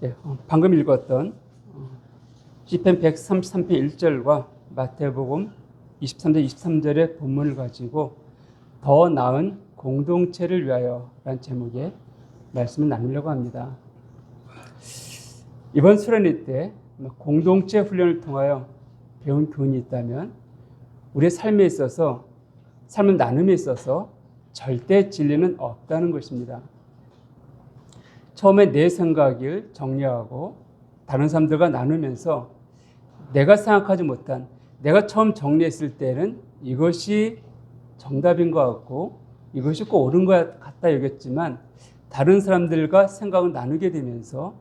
예, 방금 읽었던 시편 133편 1절과 마태복음 23절 23절의 본문을 가지고 더 나은 공동체를 위하여 라는 제목의 말씀을 나누려고 합니다. 이번 수련회 때 공동체 훈련을 통하여 배운 교훈이 있다면 우리의 삶에 있어서 삶을 나눔에 있어서 절대 진리는 없다는 것입니다. 처음에 내 생각을 정리하고 다른 사람들과 나누면서 내가 생각하지 못한, 내가 처음 정리했을 때는 이것이 정답인 것 같고 이것이 꼭 옳은 것 같다 여겼지만 다른 사람들과 생각을 나누게 되면서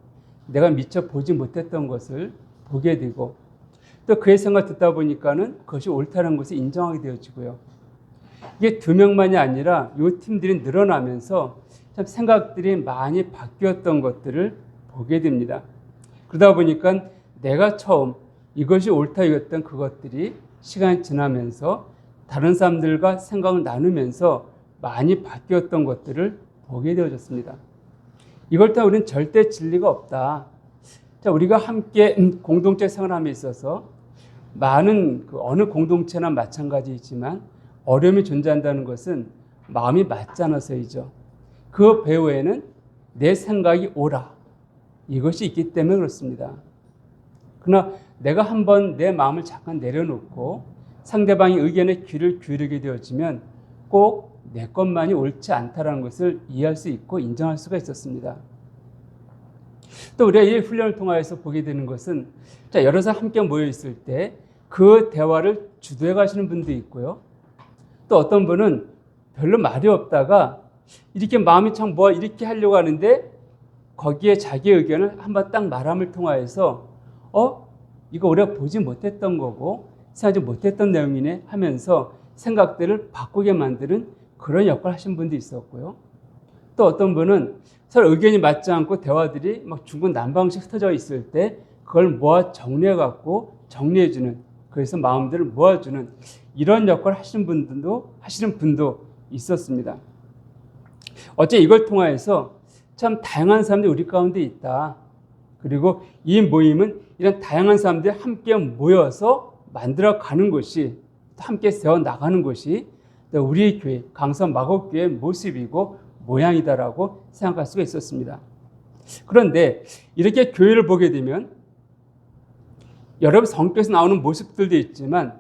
내가 미처 보지 못했던 것을 보게 되고 또 그의 생각을 듣다 보니까는 그것이 옳다는 것을 인정하게 되어지고요. 이게 2명만이 아니라 이 팀들이 늘어나면서 참 생각들이 많이 바뀌었던 것들을 보게 됩니다. 그러다 보니까 내가 처음 이것이 옳다 여겼던 그것들이 시간이 지나면서 다른 사람들과 생각을 나누면서 많이 바뀌었던 것들을 보게 되어졌습니다. 이걸 따라 우리는 절대 진리가 없다. 자, 우리가 함께 공동체 생활함에 있어서 많은 어느 공동체나 마찬가지이지만 어려움이 존재한다는 것은 마음이 맞지 않아서이죠. 그 배후에는 내 생각이 옳아. 이것이 있기 때문에 그렇습니다. 그러나 내가 한번 내 마음을 잠깐 내려놓고 상대방의 의견에 귀를 기울이게 되어지면 꼭 내 것만이 옳지 않다는 것을 이해할 수 있고 인정할 수가 있었습니다. 또 우리가 이 훈련을 통하여서 보게 되는 것은 자, 여러 사람 함께 모여 있을 때 그 대화를 주도해 가시는 분도 있고요. 또 어떤 분은 별로 말이 없다가 이렇게 마음이 참 뭐 이렇게 하려고 하는데 거기에 자기 의견을 한번 딱 말함을 통하여서 이거 우리가 보지 못했던 거고 생각하지 못했던 내용이네 하면서 생각들을 바꾸게 만드는 그런 역할을 하신 분도 있었고요. 또 어떤 분은 서로 의견이 맞지 않고 대화들이 막 중구난방식 흩어져 있을 때 그걸 모아 정리해 갖고 정리해주는, 그래서 마음들을 모아주는 이런 역할을 하시는 분도 있었습니다. 어째 이걸 통하여서 참 다양한 사람들이 우리 가운데 있다. 그리고 이 모임은 이런 다양한 사람들이 함께 모여서 만들어가는 것이, 함께 세워나가는 것이 우리 교회, 강서 마곡교회의 모습이고 모양이다라고 생각할 수가 있었습니다. 그런데 이렇게 교회를 보게 되면 여러분 성격에서 나오는 모습들도 있지만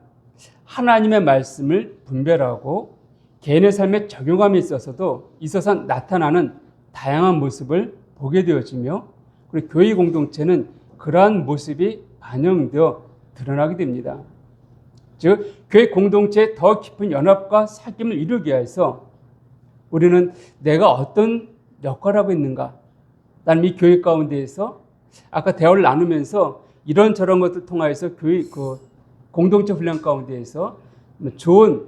하나님의 말씀을 분별하고 개인의 삶에 적용함에 있어서 나타나는 다양한 모습을 보게 되어지며 그리고 교회 공동체는 그러한 모습이 반영되어 드러나게 됩니다. 즉 교회 공동체의 더 깊은 연합과 사귐을 이루기 위해서 우리는 내가 어떤 역할을 하고 있는가, 나는 이 교회 가운데에서 아까 대화를 나누면서 이런저런 것들 통하여서 교회 공동체 훈련 가운데에서 좋은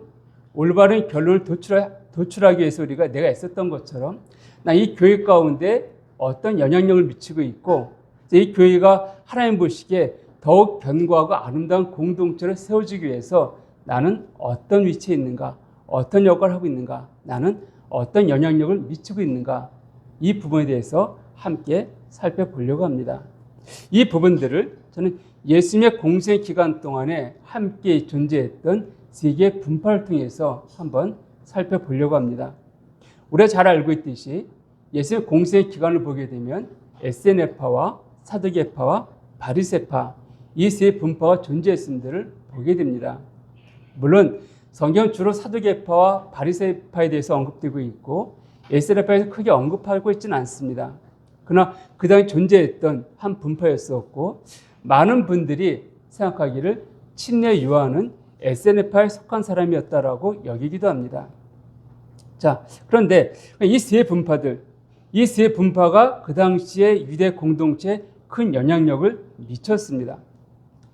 올바른 결론을 도출하기 위해서 내가 애썼던 것처럼 나 이 교회 가운데 어떤 영향력을 미치고 있고 이 교회가 하나님 보시기에 더욱 견고하고 아름다운 공동체를 세워주기 위해서 나는 어떤 위치에 있는가, 어떤 역할을 하고 있는가, 나는 어떤 영향력을 미치고 있는가, 이 부분에 대해서 함께 살펴보려고 합니다. 이 부분들을 저는 예수님의 공생 기간 동안에 함께 존재했던 세 개의 분파를 통해서 한번 살펴보려고 합니다. 우리가 잘 알고 있듯이 예수님의 공생 기간을 보게 되면 에세네파와 사두개파와 바리새파, 이 세 분파가 존재했음들을 보게 됩니다. 물론 성경은 주로 사두개파와 바리새파에 대해서 언급되고 있고 에세네파에서 크게 언급하고 있지는 않습니다. 그러나 그 당시 존재했던 한 분파였었고 많은 분들이 생각하기를 침례 요한은 에세네파에 속한 사람이었다라고 여기기도 합니다. 자, 그런데 이 세 분파가 그 당시에 유대 공동체에 큰 영향력을 미쳤습니다.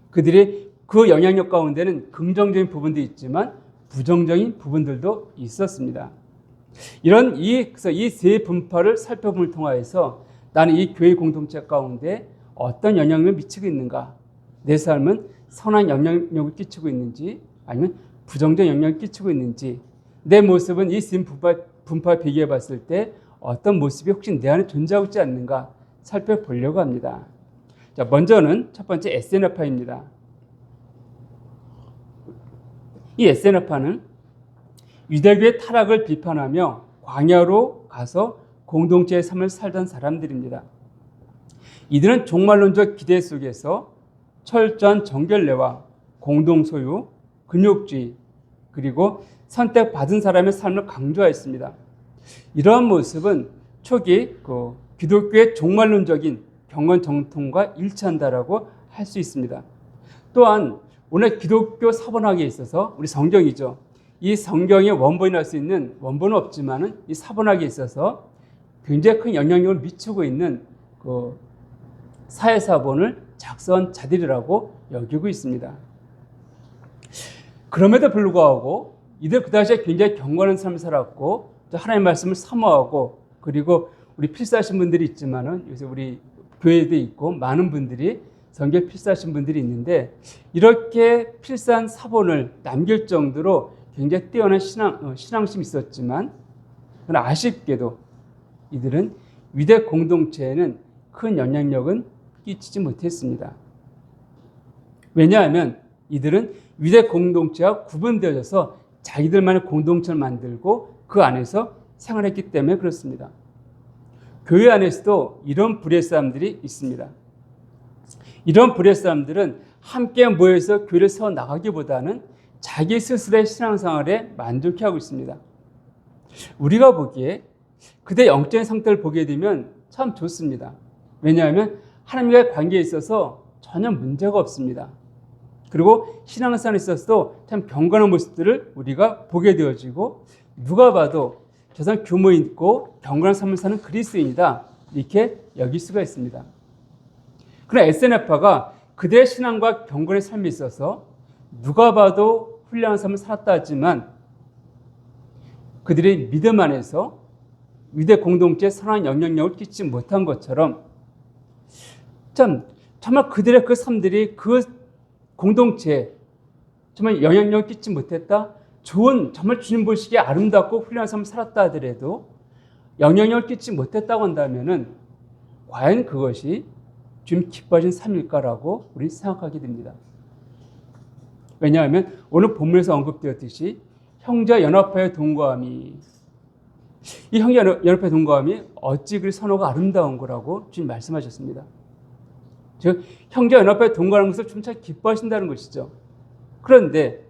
그들이 그 영향력 가운데는 긍정적인 부분도 있지만 부정적인 부분들도 있었습니다. 그래서 이 세 분파를 살펴봄을 통하여서 나는 이 교회 공동체 가운데 어떤 영향력을 미치고 있는가, 내 삶은 선한 영향력을 끼치고 있는지 아니면 부정적 영향을 끼치고 있는지, 내 모습은 이 세 분파에 비교해 봤을 때 어떤 모습이 혹시 내 안에 존재하고 있지 않는가 살펴보려고 합니다. 자, 먼저는 첫 번째 SNF파입니다. 이 SNF파는 유대교의 타락을 비판하며 광야로 가서 공동체의 삶을 살던 사람들입니다. 이들은 종말론적 기대 속에서 철저한 정결례와 공동소유, 근육주의, 그리고 선택받은 사람의 삶을 강조하였습니다. 이러한 모습은 초기 기독교의 종말론적인 경건 정통과 일치한다라고 할 수 있습니다. 또한 오늘 기독교 사본학에 있어서 우리 성경이죠. 이 성경의 원본이 할 수 있는 원본은 없지만은 이 사본학에 있어서 굉장히 큰 영향력을 미치고 있는 사회사본을 작성한 자들이라고 여기고 있습니다. 그럼에도 불구하고 이들 그 당시에 굉장히 경건한 삶을 살았고 또 하나님의 말씀을 사모하고 그리고 우리 필사하신 분들이 있지만은 요새 우리 교회도 있고 많은 분들이 성경 필사하신 분들이 있는데 이렇게 필사한 사본을 남길 정도로 굉장히 뛰어난 신앙심이 있었지만 그러나 아쉽게도 이들은 위대 공동체에는 큰 영향력은 끼치지 못했습니다. 왜냐하면 이들은 위대 공동체와 구분되어져서 자기들만의 공동체를 만들고 그 안에서 생활했기 때문에 그렇습니다. 교회 안에서도 이런 불의의 사람들이 있습니다. 이런 불의의 사람들은 함께 모여서 교회를 세워나가기보다는 자기 스스로의 신앙생활에 만족해하고 있습니다. 우리가 보기에 그들의 영적인 상태를 보게 되면 참 좋습니다. 왜냐하면 하나님과의 관계에 있어서 전혀 문제가 없습니다. 그리고 신앙생활에 있어서도 참 경건한 모습들을 우리가 보게 되어지고 누가 봐도 저 사람 규모 있고 경건한 삶을 사는 그리스도인이다 이렇게 여길 수가 있습니다. 그러나 SNF파가 그들의 신앙과 경건의 삶에 있어서 누가 봐도 훌륭한 삶을 살았다 하지만 그들의 믿음 안에서 위대 공동체에 선한 영향력을 끼치지 못한 것처럼 정말 그들의 그 삶들이 그 공동체에 정말 영향력을 끼치지 못했다. 좋은 정말 주님 보시기에 아름답고 훌륭한 삶을 살았다 하더라도 영향력을 끼치지 못했다고 한다면은 과연 그것이 주님 기뻐하신 삶일까라고 우리 생각하게 됩니다. 왜냐하면 오늘 본문에서 언급되었듯이 형제 연합하여 동거함이 이 형제 연합하여 동거함이 어찌 그리 선호가 아름다운 거라고 주님 말씀하셨습니다. 즉 형제 연합하여 동거하는 것을 주님 참 기뻐하신다는 것이죠. 그런데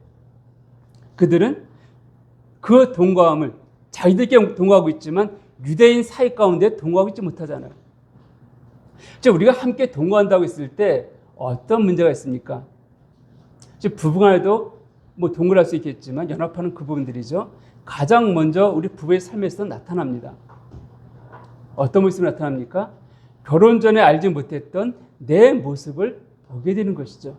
그들은 그 동거함을 자기들끼리 동거하고 있지만 유대인 사이 가운데 동거하고 있지 못하잖아요. 즉 우리가 함께 동거한다고 했을 때 어떤 문제가 있습니까? 즉 부부간에도 동거할 수 있겠지만 연합하는 그 부분들이죠. 가장 먼저 우리 부부의 삶에서 나타납니다. 어떤 모습이 나타납니까? 결혼 전에 알지 못했던 내 모습을 보게 되는 것이죠.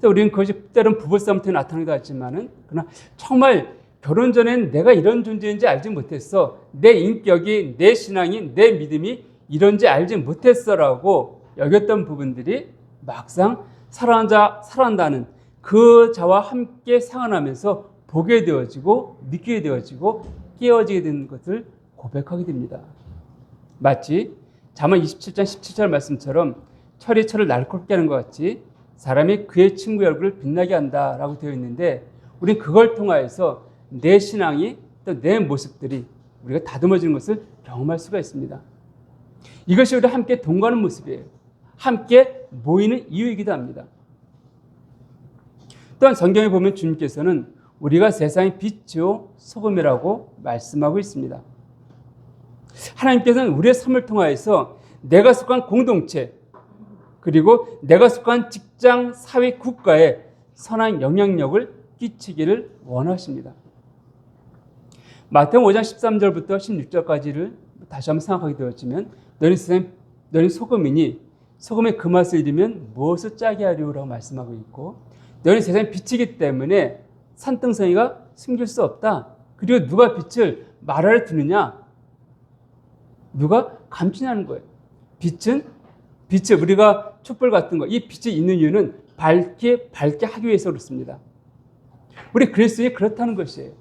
우리는 그것이 때론 부부싸움 때문에 나타나기도 하지만은 그러나 정말 결혼 전에는 내가 이런 존재인지 알지 못했어. 내 인격이, 내 신앙이, 내 믿음이 이런지 알지 못했어라고 여겼던 부분들이 막상 살아간다는 그 자와 함께 생활하면서 보게 되어지고 느끼게 되어지고 깨어지게 되는 것을 고백하게 됩니다. 마치 잠언 27장 17절 말씀처럼 철이 철을 날카롭게 하는 것 같이 사람이 그의 친구의 얼굴을 빛나게 한다라고 되어 있는데 우리는 그걸 통하여서 내 신앙이 또 내 모습들이 우리가 다듬어지는 것을 경험할 수가 있습니다. 이것이 우리 함께 동거하는 모습이에요. 함께 모이는 이유이기도 합니다. 또한 성경에 보면 주님께서는 우리가 세상의 빛이요 소금이라고 말씀하고 있습니다. 하나님께서는 우리의 삶을 통하여서 내가 속한 공동체 그리고 내가 속한 직장, 사회, 국가에 선한 영향력을 끼치기를 원하십니다. 마태복음 5장 13절부터 16절까지를 다시 한번 생각하게 되어지면 너희 소금이니 소금의 그 맛을 잃으면 무엇을 짜게 하리오라고 말씀하고 있고 너희 세상의 빛이기 때문에 산등성이가 숨길 수 없다. 그리고 누가 빛을 말하려 두느냐? 누가 감추냐는 거예요. 빛을 우리가 촛불 같은 거, 이 빛이 있는 이유는 밝게 하기 위해서 그렇습니다. 우리 그리스도인이 그렇다는 것이에요.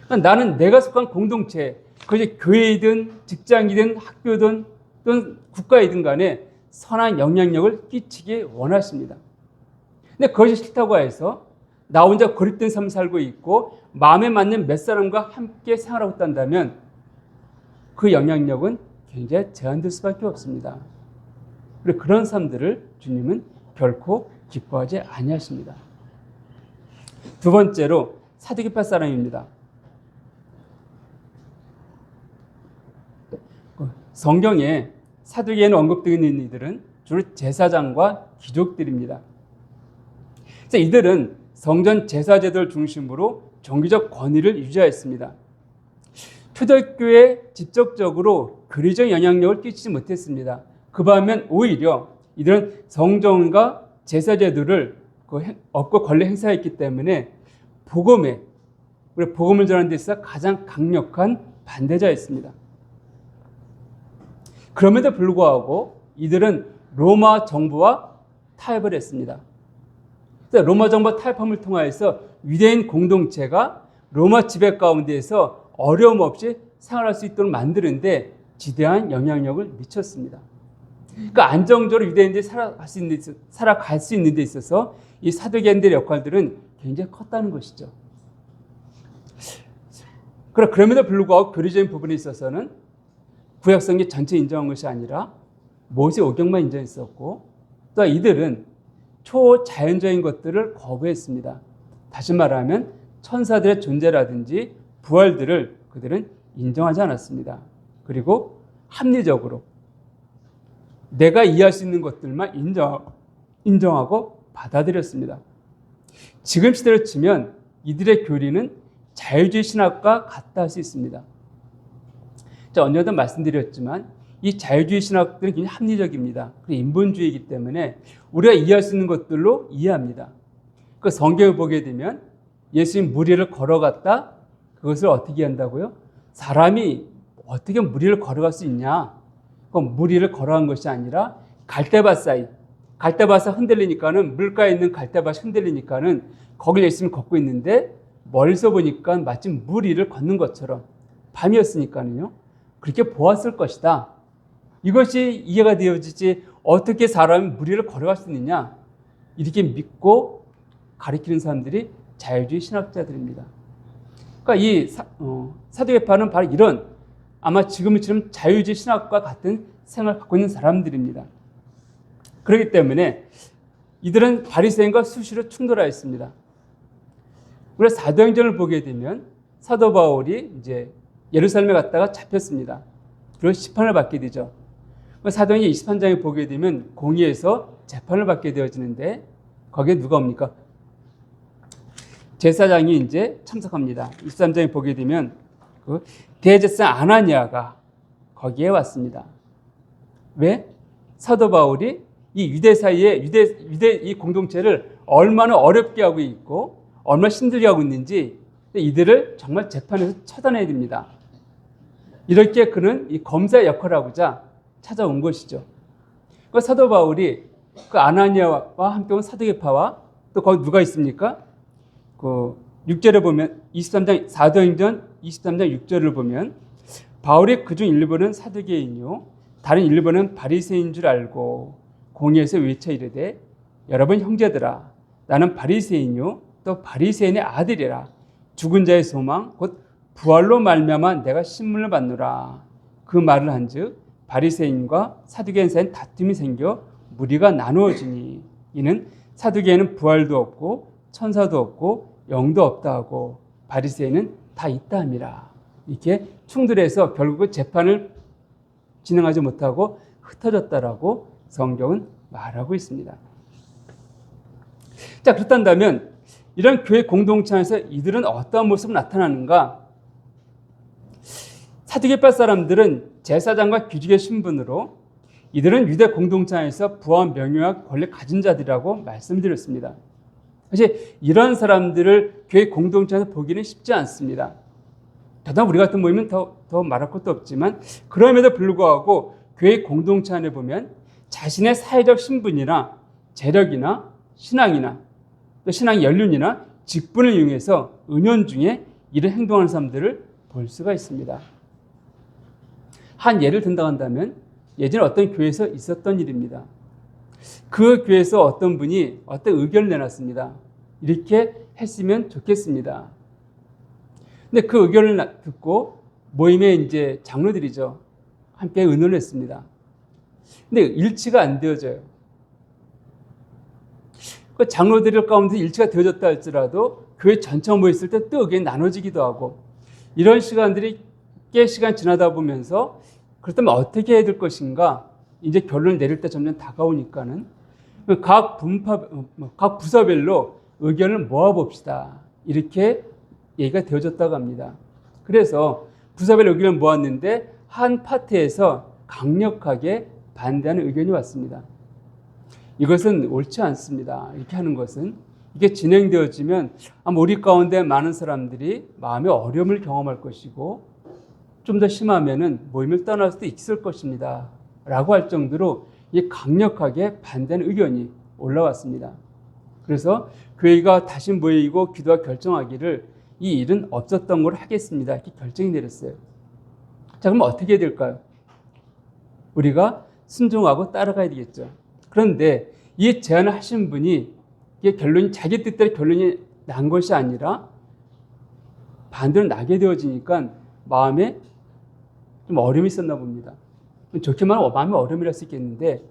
그러니까 나는 내가 속한 공동체, 그것이 교회이든 직장이든 학교든 또는 국가이든 간에 선한 영향력을 끼치기 원하십니다. 근데 그것이 싫다고 해서 나 혼자 고립된 삶을 살고 있고 마음에 맞는 몇 사람과 함께 생활하고 있다면 그 영향력은 굉장히 제한될 수밖에 없습니다. 그리고 그런 사람들을 주님은 결코 기뻐하지 아니하십니다. 두 번째로 사두개파 사람입니다. 성경에 사두개인 언급되어 있는 이들은 주로 제사장과 귀족들입니다. 그래서 이들은 성전 제사제도를 중심으로 종교적 권위를 유지하였습니다. 초대교회에 직접적으로 교리적 영향력을 끼치지 못했습니다. 그 반면 오히려 이들은 성전과 제사제도를 업고 권리 행사했기 때문에 복음을 전하는 데 있어서 가장 강력한 반대자였습니다. 그럼에도 불구하고 이들은 로마 정부와 타협을 했습니다. 로마 정부와 타협함을 통하여서 유대인 공동체가 로마 지배 가운데에서 어려움 없이 생활할 수 있도록 만드는데 지대한 영향력을 미쳤습니다. 그러니까 안정적으로 유대인들이 살아갈 수 있는 데 있어서 이 사두개인들의 역할들은 굉장히 컸다는 것이죠. 그럼에도 불구하고 교리적인 부분에 있어서는 구약성경 전체 인정한 것이 아니라 모세 오경만 인정했었고 또 이들은 초자연적인 것들을 거부했습니다. 다시 말하면 천사들의 존재라든지 부활들을 그들은 인정하지 않았습니다. 그리고 합리적으로 내가 이해할 수 있는 것들만 인정하고 받아들였습니다. 지금 시대로 치면 이들의 교리는 자유주의 신학과 같다 할 수 있습니다. 언제도 말씀드렸지만 이 자유주의 신학들은 굉장히 합리적입니다. 그리고 인본주의이기 때문에 우리가 이해할 수 있는 것들로 이해합니다. 그 성경을 보게 되면 예수님 무리를 걸어갔다. 그것을 어떻게 한다고요? 사람이 어떻게 무리를 걸어갈 수 있냐? 그럼 무리를 걸어간 것이 아니라 갈대밭 사이, 갈대밭이 흔들리니까는 물가에 있는 갈대밭이 흔들리니까는 거길 예수님이 걷고 있는데 멀리서 보니까 마치 무리를 걷는 것처럼 밤이었으니까는요. 그렇게 보았을 것이다. 이것이 이해가 되어지지 어떻게 사람이 무리를 걸어갈 수 있느냐 이렇게 믿고 가리키는 사람들이 자유주의 신학자들입니다. 그러니까 이 사두개파는 바로 이런 아마 지금처럼 자유주의 신학과 같은 생각을 갖고 있는 사람들입니다. 그렇기 때문에 이들은 바리새인과 수시로 충돌하였습니다. 우리가 사도행전을 보게 되면 사도 바울이 이제 예루살렘에 갔다가 잡혔습니다. 그리고 심판을 받게 되죠. 사도행전 23장에 보게 되면 공의에서 재판을 받게 되어지는데 거기에 누가 옵니까? 제사장이 이제 참석합니다. 23장에 보게 되면 그 대제사장 아나니아가 거기에 왔습니다. 왜? 사도 바울이 이 유대 사이에 유대 이 공동체를 얼마나 어렵게 하고 있고 얼마나 힘들게 하고 있는지 이들을 정말 재판에서 처단해야 됩니다. 이렇게 그는 이 검사의 역할을 하고자 찾아온 것이죠. 그 사도 바울이 그 아나니아와 함께 온 사두개파와 또 거기 누가 있습니까? 그 6절에 보면 23장 사도행전 23장 6절을 보면 바울이 그중 일부는 사두개인이요 다른 일부는 바리새인 줄 알고 공회에서 외쳐 이르되 여러분 형제들아 나는 바리새인이요 또 바리새인의 아들이라 죽은 자의 소망 곧 부활로 말미암아 내가 신문을 받노라. 그 말을 한즉 바리새인과 사두개인 사이에 다툼이 생겨 무리가 나누어지니 이는 사두개인은 부활도 없고 천사도 없고 영도 없다 하고 바리새인은 다 있다 함이라. 이렇게 충돌해서 결국 재판을 진행하지 못하고 흩어졌다라고 성경은 말하고 있습니다. 자, 그렇다면 이런 교회 공동체 안에서 이들은 어떠한 모습으로 나타나는가? 사두개파 사람들은 제사장과 귀족의 신분으로 이들은 유대 공동체 안에서 부와 명예와 권리 가진 자들이라고 말씀드렸습니다. 사실 이런 사람들을 교회 공동체 안에서 보기는 쉽지 않습니다. 더더욱 우리 같은 모임은 더 말할 것도 없지만 그럼에도 불구하고 교회 공동체 안에 보면 자신의 사회적 신분이나 재력이나 신앙이나 또 신앙 연륜이나 직분을 이용해서 은연중에 이런 행동하는 사람들을 볼 수가 있습니다. 한 예를 든다고 한다면 예전에 어떤 교회에서 있었던 일입니다. 그 교회에서 어떤 분이 어떤 의견을 내놨습니다. 이렇게 했으면 좋겠습니다. 근데 그 의견을 듣고 모임에 이제 장로들이죠. 함께 의논을 했습니다. 근데 일치가 안 되어져요. 그 장로들 가운데 일치가 되어졌다 할지라도 교회 전체가 모였을 때 또 의견이 나눠지기도 하고 이런 시간들이 꽤 시간 지나다 보면서 그렇다면 어떻게 해야 될 것인가 이제 결론을 내릴 때 점점 다가오니까는 각 부서별로 의견을 모아봅시다. 이렇게 얘기가 되어졌다고 합니다. 그래서 부서별 의견을 모았는데 한 파트에서 강력하게 반대하는 의견이 왔습니다. 이것은 옳지 않습니다. 이렇게 하는 것은 이게 진행되어지면 아마 우리 가운데 많은 사람들이 마음의 어려움을 경험할 것이고 좀 더 심하면은 모임을 떠날 수도 있을 것입니다. 라고 할 정도로 이 강력하게 반대하는 의견이 올라왔습니다. 그래서 교회가 다시 모이고 기도와 결정하기를 이 일은 없었던 걸 하겠습니다. 이렇게 결정이 내렸어요. 자, 그럼 어떻게 해야 될까요? 우리가 순종하고 따라가야 되겠죠. 그런데 이 제안을 하신 분이 이게 결론이 자기 뜻대로 결론이 난 것이 아니라 반대로 나게 되어지니까 마음에 좀 어려움이 있었나 봅니다. 좋게 말하면 마음의 어려움이라 할 수 있겠는데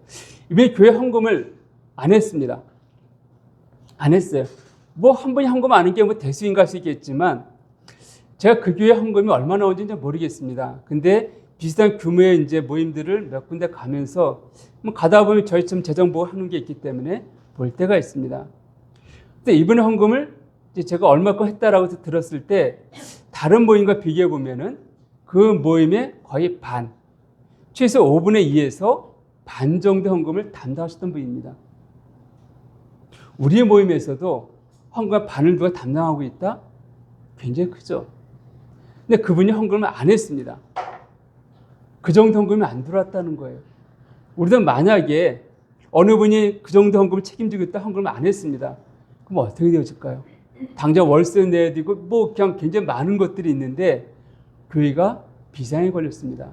이번에 교회 헌금을 안 했습니다. 안 했어요. 뭐 한 분이 헌금 안 한 게 뭐 대수인가 할 수 있겠지만 제가 그 교회 헌금이 얼마나 나온지 모르겠습니다. 근데 비슷한 규모의 이제 모임들을 몇 군데 가면서 뭐 가다 보면 저희처럼 재정 보호하는 게 있기 때문에 볼 때가 있습니다. 근데 이번에 헌금을 이제 제가 얼마큼 했다라고 들었을 때 다른 모임과 비교해 보면은 그 모임의 거의 반, 최소 5분의 2에서 반 정도 헌금을 담당하셨던 분입니다. 우리 모임에서도 헌금 반을 누가 담당하고 있다? 굉장히 크죠. 근데 그분이 헌금을 안 했습니다. 그 정도 헌금이 안 들어왔다는 거예요. 우리도 만약에 어느 분이 그 정도 헌금을 책임지고 있다 헌금을 안 했습니다. 그럼 어떻게 되어질까요? 당장 월세 내야 되고 뭐 그냥 굉장히 많은 것들이 있는데 교회가 비상에 걸렸습니다.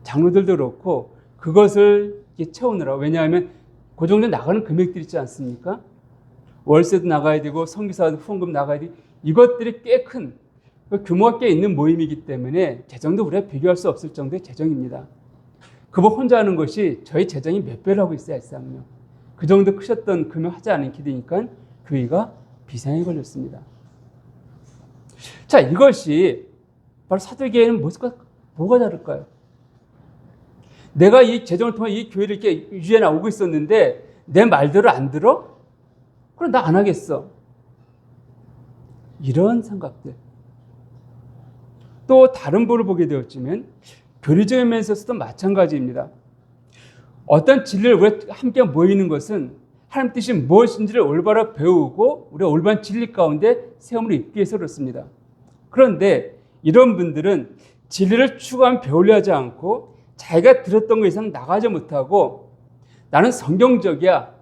장로들도 그렇고 그것을 채우느라 왜냐하면 그 정도 나가는 금액들이 있지 않습니까? 월세도 나가야 되고 선교사도 후원금 나가야 되고 이것들이 꽤 큰 규모가 꽤 있는 모임이기 때문에 재정도 우리가 비교할 수 없을 정도의 재정입니다. 그분 혼자 하는 것이 저희 재정이 몇 배를 하고 있어야 했어요. 그 정도 크셨던 금액 하지 않게 되니까 교회가 비상에 걸렸습니다. 자, 이것이 바로 사도계에는 뭐가 다를까요? 내가 이 재정을 통해 이 교회를 이렇게 유지해 나오고 있었는데 내 말대로 안 들어? 그럼 나 안 하겠어. 이런 생각들. 또 다른 부를 보게 되었지만 교리적인 면에서도 마찬가지입니다. 어떤 진리를 우리가 함께 모이는 것은 하나님 뜻이 무엇인지를 올바로 배우고 우리가 올바른 진리 가운데 세움을 입기 위해서 그렇습니다. 그런데 이런 분들은 진리를 추구하면 배우려 하지 않고 자기가 들었던 것 이상 나가지 못하고 나는 성경적이야.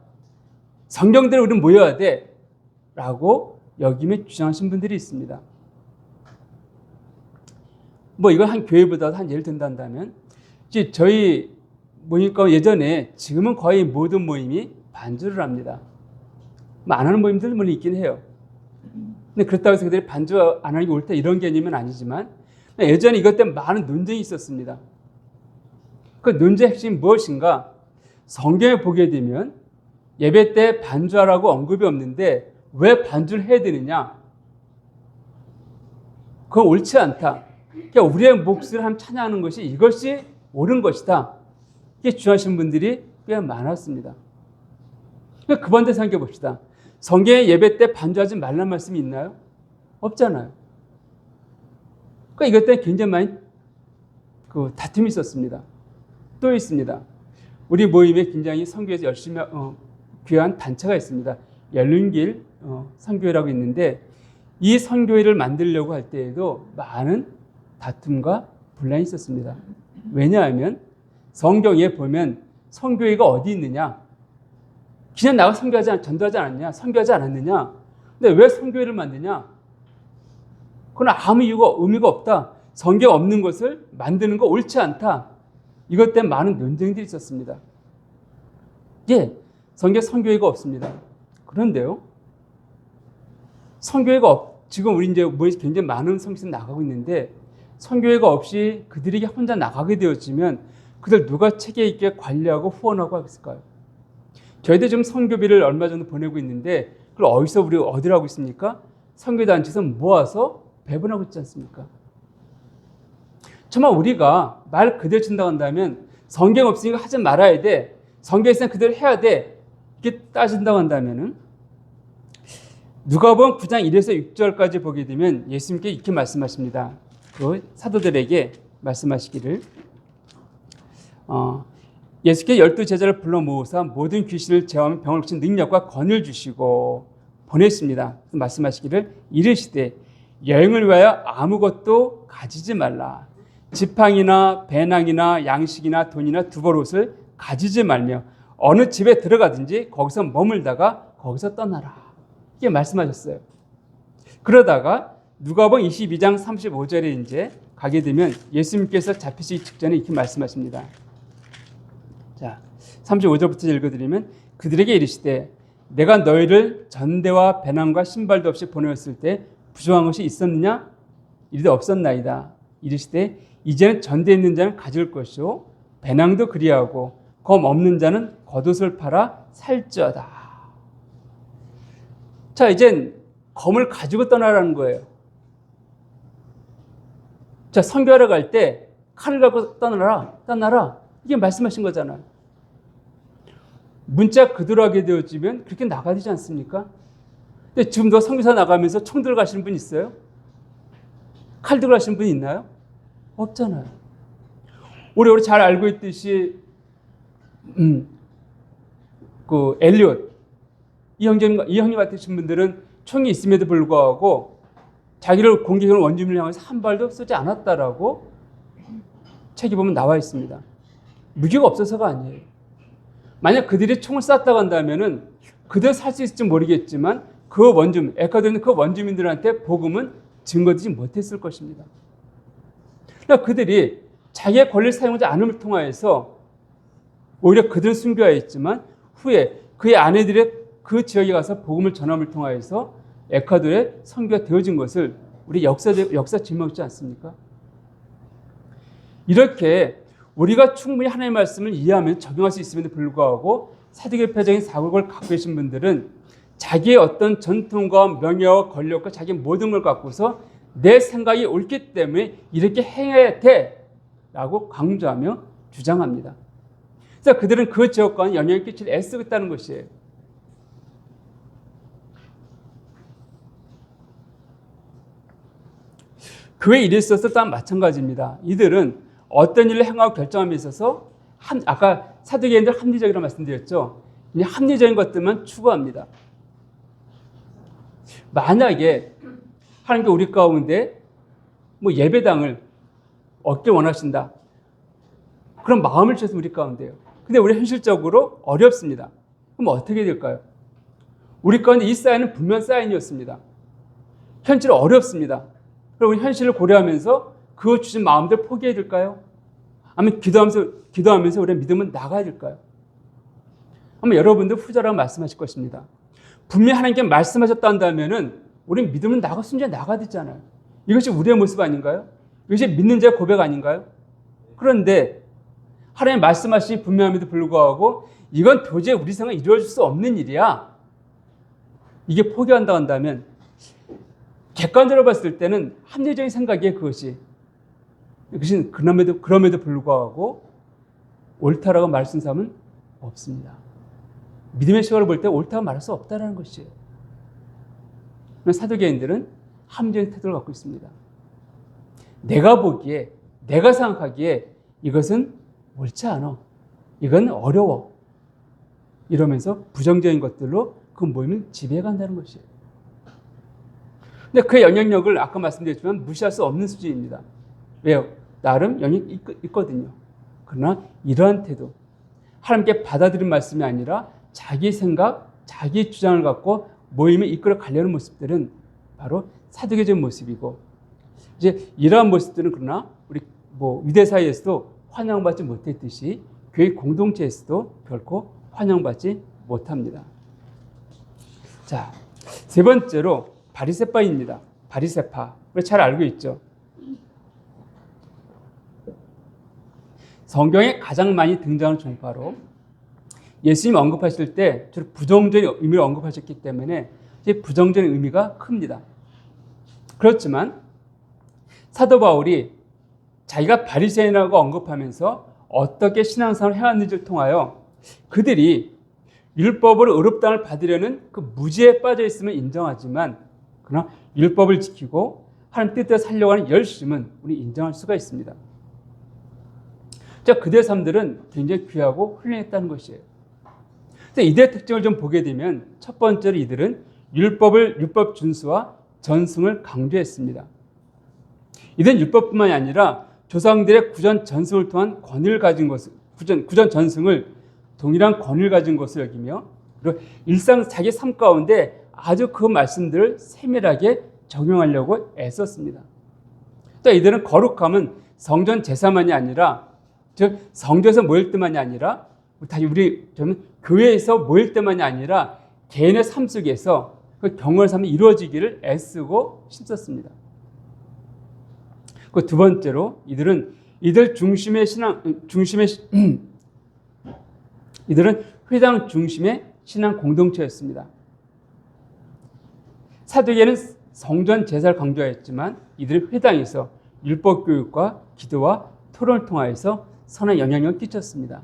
성경대로 우리는 모여야 돼. 라고 여김에 주장하신 분들이 있습니다. 뭐 이거 한 교회보다 한 예를 든다면 저희 모임 가운데 예전에 지금은 거의 모든 모임이 반주를 합니다. 뭐 안 하는 모임들 물론 있긴 해요. 근데 그렇다고 해서 그들이 반주 안 하는 게 옳다 이런 개념은 아니지만 예전에 이것 때문에 많은 논쟁이 있었습니다. 그 논쟁의 핵심이 무엇인가? 성경에 보게 되면 예배 때 반주하라고 언급이 없는데 왜 반주를 해야 되느냐? 그건 옳지 않다. 그러니까 우리의 몫을 한 찬양하는 것이 이것이 옳은 것이다. 이렇게 주장하신 분들이 꽤 많았습니다. 그 반대 생각해 봅시다. 성경에 예배 때 반주하지 말라는 말씀이 있나요? 없잖아요. 그러니까 이것 때문에 굉장히 많이 다툼이 있었습니다. 또 있습니다. 우리 모임에 굉장히 선교에서 열심히 귀한 단체가 있습니다. 열린길 선교회라고 있는데 이 선교회를 만들려고 할 때에도 많은 다툼과 분란이 있었습니다. 왜냐하면 성경에 보면 선교회가 어디 있느냐? 그냥 나가 전도하지 않았냐? 선교하지 않았느냐? 근데 왜 선교회를 만드냐? 그건 아무 의미가 없다. 성경 없는 것을 만드는 거 옳지 않다. 이것 때문에 많은 논쟁들이 있었습니다. 예, 성교회가 없습니다. 그런데요, 지금 우리 이제 굉장히 많은 성교회가 나가고 있는데 성교회가 없이 그들에게 혼자 나가게 되어지면 그들 누가 체계 있게 관리하고 후원하고 하겠을까요? 저희도 지금 선교비를 얼마 전에 보내고 있는데 그걸 어디로 하고 있습니까? 선교단체에서 모아서 배분하고 있지 않습니까? 정말 우리가 말 그대로 친다고 한다면 성경 없으니까 하지 말아야 돼. 성경에 있으면 그대로 해야 돼. 이렇게 따진다고 한다면은 누가복음 9장 1에서 6절까지 보게 되면 예수님께 이렇게 말씀하십니다. 그 사도들에게 말씀하시기를 예수께 12제자를 불러 모으사 모든 귀신을 제어하며 병을 고친 능력과 권을 주시고 보냈습니다. 말씀하시기를 이르시되 여행을 위하여 아무것도 가지지 말라. 지팡이나 배낭이나 양식이나 돈이나 두벌옷을 가지지 말며 어느 집에 들어가든지 거기서 머물다가 거기서 떠나라. 이게 말씀하셨어요. 그러다가 누가복음 22장 35절에 이제 가게 되면 예수님께서 잡히시기 직전에 이렇게 말씀하십니다. 자, 35절부터 읽어드리면 그들에게 이르시되 내가 너희를 전대와 배낭과 신발도 없이 보내었을 때 부족한 것이 있었느냐? 이르되 없었나이다. 이르시되 이제는 전대 있는 자는 가질 것이요 배낭도 그리하고 검 없는 자는 겉옷을 팔아 살지어다. 자, 이젠 검을 가지고 떠나라는 거예요. 자, 선교하러 갈 때 칼을 갖고 떠나라. 이게 말씀하신 거잖아요. 문자 그대로 하게 되어지면 그렇게 나가야 되지 않습니까? 근데 지금도 선교사 나가면서 총 들고 가시는 분 있어요? 칼 들고 가시는 분 있나요? 없잖아요. 우리 잘 알고 있듯이 그 엘리엇 이 형님 같으신 분들은 총이 있음에도 불구하고 자기를 공격하는 원주민을 향해서 한 발도 쏘지 않았다라고 책에 보면 나와 있습니다. 무기가 없어서가 아니에요. 만약 그들이 총을 쐈다고 한다면은 그대로 살 수 있을지 모르겠지만 그 에콰도르에 있는 그 원주민들한테 복음은 증거되지 못했을 것입니다. 그러니까 그들이 자기의 권리를 사용하지 않음을 통하여서 오히려 그들은 순교하였지만 후에 그의 아내들의 그 지역에 가서 복음을 전함을 통하여서 에콰도르에 선교가 되어진 것을 우리 역사 증명하지 않습니까? 이렇게 우리가 충분히 하나님의 말씀을 이해하면 적용할 수 있음에도 불구하고 사두개파적인 사고를 갖고 계신 분들은 자기의 어떤 전통과 명예와 권력과 자기의 모든 걸 갖고서 내 생각이 옳기 때문에 이렇게 행해야 돼 라고 강조하며 주장합니다. 그래서 그들은 그 지역과는 영향을 끼칠 애쓰고 있다는 것이에요. 그의 일이 있어서 또한 마찬가지입니다. 이들은 어떤 일을 행하고 결정함에 있어서 아까 사두개인들 합리적이라고 말씀드렸죠. 합리적인 것들만 추구합니다. 만약에 하나님께 우리 가운데 예배당을 얻길 원하신다. 그런 마음을 주셔서 우리 가운데요. 근데 우리 현실적으로 어렵습니다. 그럼 어떻게 될까요? 우리 가운데 이 사인은 분명 사인이었습니다. 현실 어렵습니다. 그럼 우리 현실을 고려하면서 그거 주신 마음대로 포기해야 될까요? 아니면 기도하면서 우리의 믿음은 나가야 될까요? 아마 여러분들 후자라고 말씀하실 것입니다. 분명히 하나님께 말씀하셨다 한다면은 우리는 믿음은 순전히 나가야 되잖아요. 이것이 우리의 모습 아닌가요? 이것이 믿는 자의 고백 아닌가요? 그런데 하나님 말씀하시니 분명함에도 불구하고 이건 도저히 우리 생각에 이루어질 수 없는 일이야. 이게 포기한다 한다면 객관적으로 봤을 때는 합리적인 생각이에요. 그것이 그럼에도 불구하고 옳다라고 말씀 사람은 없습니다. 믿음의 시각을 볼 때 옳다고 말할 수 없다는 것이에요. 사두개인들은 합리적인 태도를 갖고 있습니다. 내가 보기에, 내가 생각하기에 이것은 옳지 않아. 이건 어려워. 이러면서 부정적인 것들로 그 모임을 지배해간다는 것이에요. 근데 그 영향력을 아까 말씀드렸지만 무시할 수 없는 수준입니다. 왜요? 나름 영향이 있거든요. 그러나 이러한 태도, 하나님께 받아들인 말씀이 아니라 자기 생각, 자기 주장을 갖고 모임을 이끌어 가려는 모습들은 바로 사두개적 모습이고, 이제 이러한 모습들은 그러나 우리 위대 사이에서도 환영받지 못했듯이 교회 공동체에서도 결코 환영받지 못합니다. 자, 세 번째로 바리새파입니다. 바리새파. 우리 잘 알고 있죠. 성경에 가장 많이 등장하는 종파로 예수님 언급하실 때 주로 부정적인 의미를 언급하셨기 때문에 부정적인 의미가 큽니다. 그렇지만 사도 바울이 자기가 바리새인이라고 언급하면서 어떻게 신앙생활을 해왔는지를 통하여 그들이 율법으로 의롭다함을 받으려는 그 무지에 빠져 있음을 인정하지만 그러나 율법을 지키고 하나님 뜻대로 살려고 하는 열심은 우리 인정할 수가 있습니다. 자, 그들의 삶들은 굉장히 귀하고 훌륭했다는 것이에요. 이들의 특징을 좀 보게 되면 첫 번째로 이들은 율법 준수와 전승을 강조했습니다. 이들은 율법뿐만이 아니라 조상들의 구전 전승을 통한 권위를 가진 것을 구전 전승을 동일한 권위를 가진 것을 여기며 그리고 일상 자기 삶 가운데 아주 그 말씀들을 세밀하게 적용하려고 애썼습니다. 또 이들은 거룩함은 성전 제사만이 아니라 즉 성전에서 모일 때만이 아니라 우리 교회에서 모일 때만이 아니라 개인의 삶 속에서 그 경건의 삶이 이루어지기를 애쓰고 힘썼습니다. 그 두 번째로 이들은 이들은 회당 중심의 신앙 공동체였습니다. 사도계는 성전 제사를 강조했지만 이들은 회당에서 율법 교육과 기도와 토론을 통하여서 선한 영향력을 끼쳤습니다.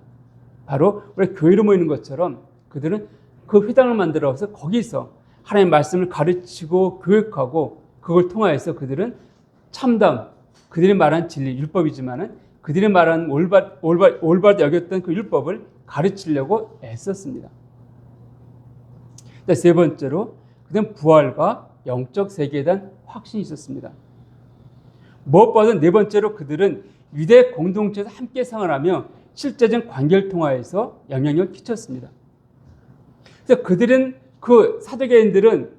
바로 우리 교회로 모이는 것처럼 그들은 그 회당을 만들어서 거기서 하나님의 말씀을 가르치고 교육하고 그걸 통하여서 그들은 참담, 그들이 말한 진리, 율법이지만은 그들이 말한 올바르게 여겼던 그 율법을 가르치려고 애썼습니다. 세 번째로 그들은 부활과 영적 세계에 대한 확신이 있었습니다. 무엇보다 네 번째로 그들은 유대 공동체에서 함께 생활하며 실제적인 관계를 통하여서 영향력을 끼쳤습니다. 그래서 그들은 그 사도계인들은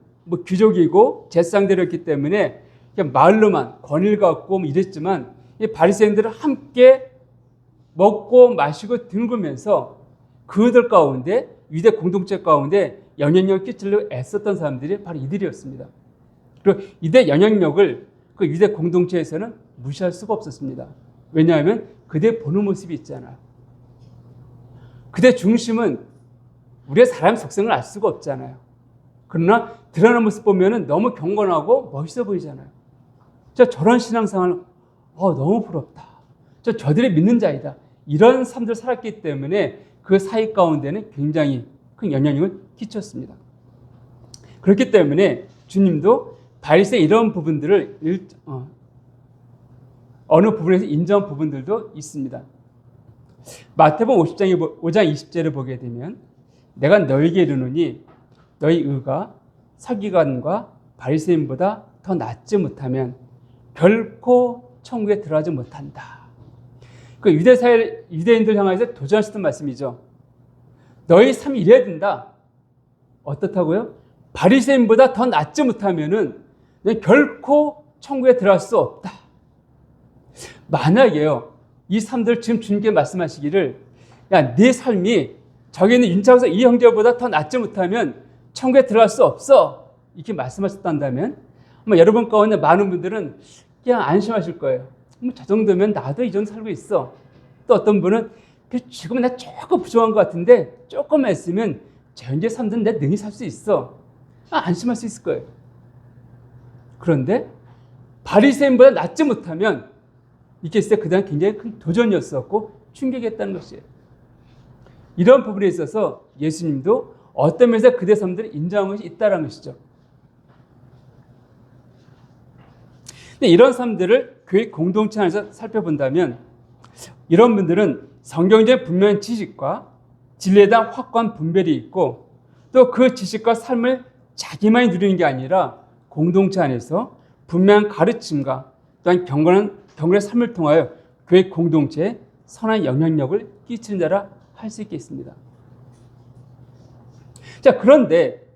귀족이고 제사장들이었기 때문에 그냥 말로만 권위를 갖고 이랬지만 이 바리새인들은 함께 먹고 마시고 등구면서 그들 가운데 유대 공동체 가운데 영향력을 끼치려고 애썼던 사람들이 바로 이들이었습니다. 그리고 이들의 영향력을 그 유대 공동체에서는 무시할 수가 없었습니다. 왜냐하면 그들의 보는 모습이 있잖아요. 그들의 중심은 우리의 사람 속성을 알 수가 없잖아요. 그러나 드러나는 모습 보면 너무 경건하고 멋있어 보이잖아요. 저런 신앙생활 너무 부럽다. 저들이 믿는 자이다. 이런 삶들 살았기 때문에 그 사이 가운데는 굉장히 큰 영향력을 끼쳤습니다. 그렇기 때문에 주님도 바리새의 이런 부분들을 어느 부분에서 인정한 부분들도 있습니다. 마태복음 5장 20절을 보게 되면 내가 너에게 이르노니 너희 의가 서기관과 바리새인보다 더 낫지 못하면 결코 천국에 들어가지 못한다. 그 유대인들 향해서 도전하셨던 말씀이죠. 너희 삶이 이래야 된다. 어떻다고요? 바리새인보다 더 낫지 못하면은 결코 천국에 들어갈 수 없다. 만약에요, 이 사람들 지금 주님께 말씀하시기를 야, 네 삶이 저기 있는 윤창석 이 형제보다 더 낫지 못하면 천국에 들어갈 수 없어. 이렇게 말씀하셨다면 여러분 가운데 많은 분들은 그냥 안심하실 거예요. 저 정도면 나도 이 정도 살고 있어. 또 어떤 분은 지금은 나 조금 부족한 것 같은데 조금만 있으면 저 현재 삶들은 내 능히 살 수 있어. 안심할 수 있을 거예요. 그런데 바리새인보다 낫지 못하면 이렇게 했을 때 그다음 굉장히 큰 도전이었었고 충격이었다는 것이에요. 이런 부분에 있어서 예수님도 어떤 면에서 그들의 삶들을 인정한 것이 있다는 것이죠. 근데 이런 사람들을 교회 공동체 안에서 살펴본다면 이런 분들은 성경적인 분명한 지식과 진리에 대한 확고한 분별이 있고 또 그 지식과 삶을 자기만이 누리는 게 아니라 공동체 안에서 분명한 가르침과 또한 경건의 삶을 통하여 교회 공동체에 선한 영향력을 끼치는 자라 할 수 있겠습니다. 자, 그런데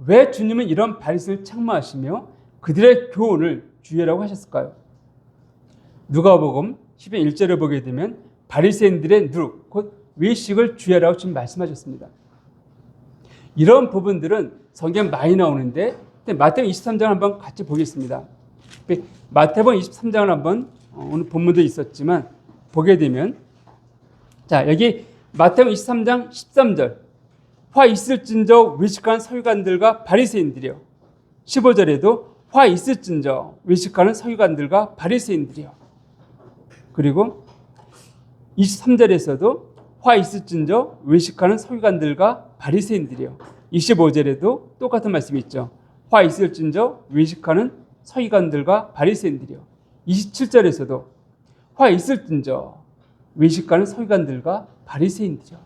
왜 주님은 이런 바리새인을 책망하시며 그들의 교훈을 주의하라고 하셨을까요? 누가복음 10장 1절을 보게 되면 바리새인들의 누룩, 곧 외식을 주의하라고 지금 말씀하셨습니다. 이런 부분들은 성경에 많이 나오는데 마태복음 23장을 한번 같이 보겠습니다. 마태복음 23장을 한번 오늘 본문도 있었지만 보게 되면 자 여기 마태복음 23장 13절 화 있을진저 외식하는 서기관들과 바리새인들이요. 15절에도 화 있을진저 외식하는 서기관들과 바리새인들이요. 그리고 23절에서도 화 있을진저 외식하는 서기관들과 바리새인들이요. 25절에도 똑같은 말씀이 있죠. 화 있을진저 외식하는 서기관들과 바리새인들이요. 27절에서도 화 있을진저 외식하는 서기관들과 바리새인들이요.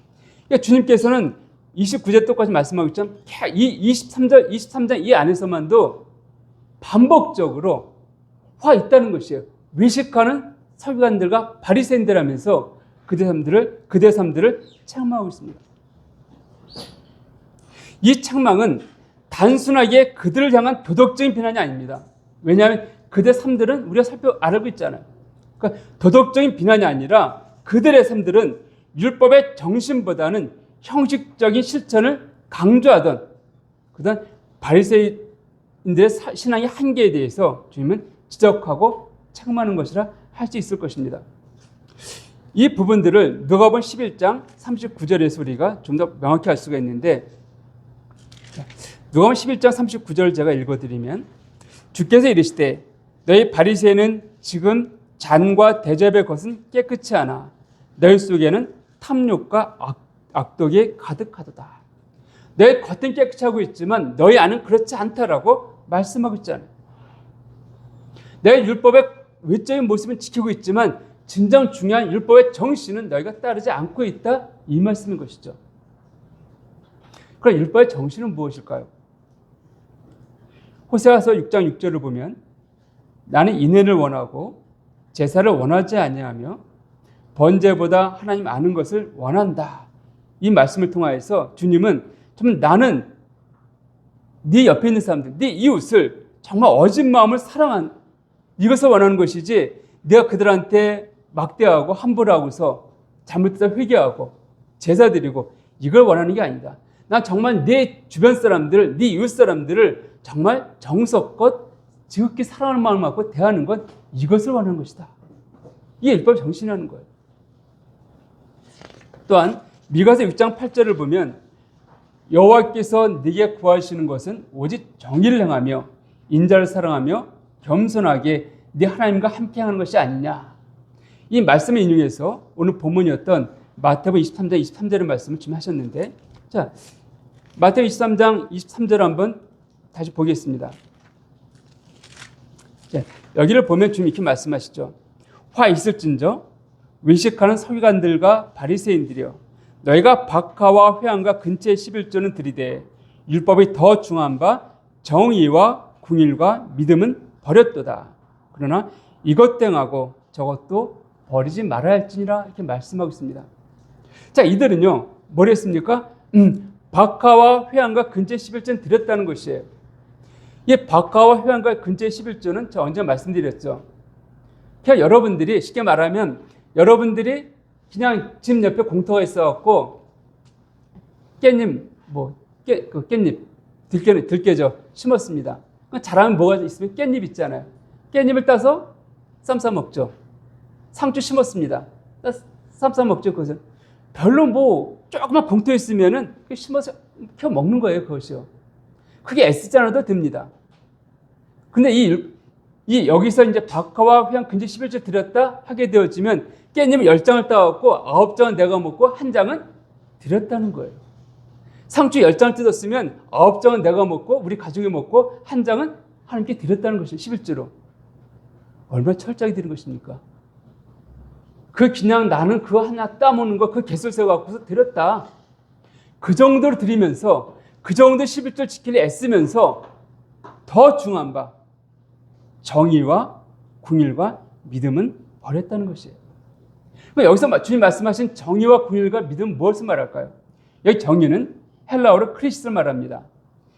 그러니까 주님께서는 29절 똑같이 말씀하고 있지만 이 23장 이 안에서만도 반복적으로 화 있다는 것이에요. 외식하는 서기관들과 바리새인들 하면서 그대 사람들을 책망하고 있습니다. 이 책망은 단순하게 그들을 향한 도덕적인 비난이 아닙니다. 왜냐하면 그대 삶들은 우리가 알고 있잖아요. 그러니까 도덕적인 비난이 아니라 그들의 삶들은 율법의 정신보다는 형식적인 실천을 강조하던 그런 바리새인들의 신앙의 한계에 대해서 주님은 지적하고 책망하는 것이라 할 수 있을 것입니다. 이 부분들을 누가복음 11장 39절에서 우리가 좀 더 명확히 알 수가 있는데 누가복음 11장 39절을 제가 읽어드리면 주께서 이르시되 너희 바리새인은 지금 잔과 대접의 것은 깨끗이 하나 너희 속에는 탐욕과 악독이 가득하도다. 너희 겉은 깨끗이 하고 있지만 너희 안은 그렇지 않다라고 말씀하고 있잖아요. 너희 율법의 외적인 모습은 지키고 있지만 진정 중요한 율법의 정신은 너희가 따르지 않고 있다. 이 말씀인 것이죠. 그럼 율법의 정신은 무엇일까요? 호세아서 6장 6절을 보면 나는 인애를 원하고 제사를 원하지 아니하며 번제보다 하나님 아는 것을 원한다. 이 말씀을 통하여서 주님은 좀 나는 네 옆에 있는 사람들, 네 이웃을 정말 어진 마음을 사랑한 이것을 원하는 것이지 내가 그들한테 막대하고 함부로 하고서 잘못해서 회개하고 제사 드리고 이걸 원하는 게 아니다. 난 정말 내 주변 사람들, 네 이웃 사람들을 정말 정성껏 지극히 사랑하는 마음을 갖고 대하는 건 이것을 원하는 것이다. 이게 율법 정신이라는 거예요. 또한 미가서 6장 8절을 보면 여호와께서 네게 구하시는 것은 오직 정의를 행하며 인자를 사랑하며 겸손하게 네 하나님과 함께 하는 것이 아니냐. 이 말씀을 인용해서 오늘 본문이었던 마태복음 23장 23절의 말씀을 좀 하셨는데 자 마태복음 23장 23절 한번 다시 보겠습니다. 자, 여기를 보면 주님 이렇게 말씀하시죠. 화 있을진저 외식하는 서기관들과 바리새인들이여 너희가 박하와 회한과 근처의 11조는 들이되 율법이 더 중한 바 정의와 궁일과 믿음은 버렸도다. 그러나 이것 땡하고 저것도 버리지 말아야 할지니라 이렇게 말씀하고 있습니다. 자, 이들은요 뭘 했습니까? 박하와 회한과 근처의 11조는 드렸다는 것이에요. 이 박하와 회한과 근처의 11조는 제가 언제 말씀드렸죠. 그냥 여러분들이 쉽게 말하면 여러분들이 그냥 집 옆에 공터가 있어갖고 깻잎 들깨죠 심었습니다. 자라면 뭐가 있으면 깻잎 있잖아요. 깻잎을 따서 쌈 싸 먹죠. 상추 심었습니다. 쌈 싸 먹죠. 그것은 별로 뭐 조그만 공터에 있으면은 심어서 켜 먹는 거예요. 그것이요. 크게 애쓰지 않아도 됩니다. 근데 여기서 이제 박하와 회한 근처 11조 드렸다 하게 되어지면 깻잎을 10장을 따갖고 9장은 내가 먹고 1장은 드렸다는 거예요. 상추 10장을 뜯었으면 9장은 내가 먹고 우리 가족이 먹고 1장은 하나님께 드렸다는 것이에요. 11조로. 얼마나 철저하게 드린 것입니까? 그냥 나는 그거 하나 따먹는 거 그 개술 세워갖고서 드렸다. 그 정도로 드리면서 그 정도 11조 지키려 애쓰면서 더 중요한 바 정의와 궁일과 믿음은 버렸다는 것이에요. 여기서 주님 말씀하신 정의와 궁일과 믿음은 무엇을 말할까요? 여기 정의는 헬라어로 크리스를 말합니다.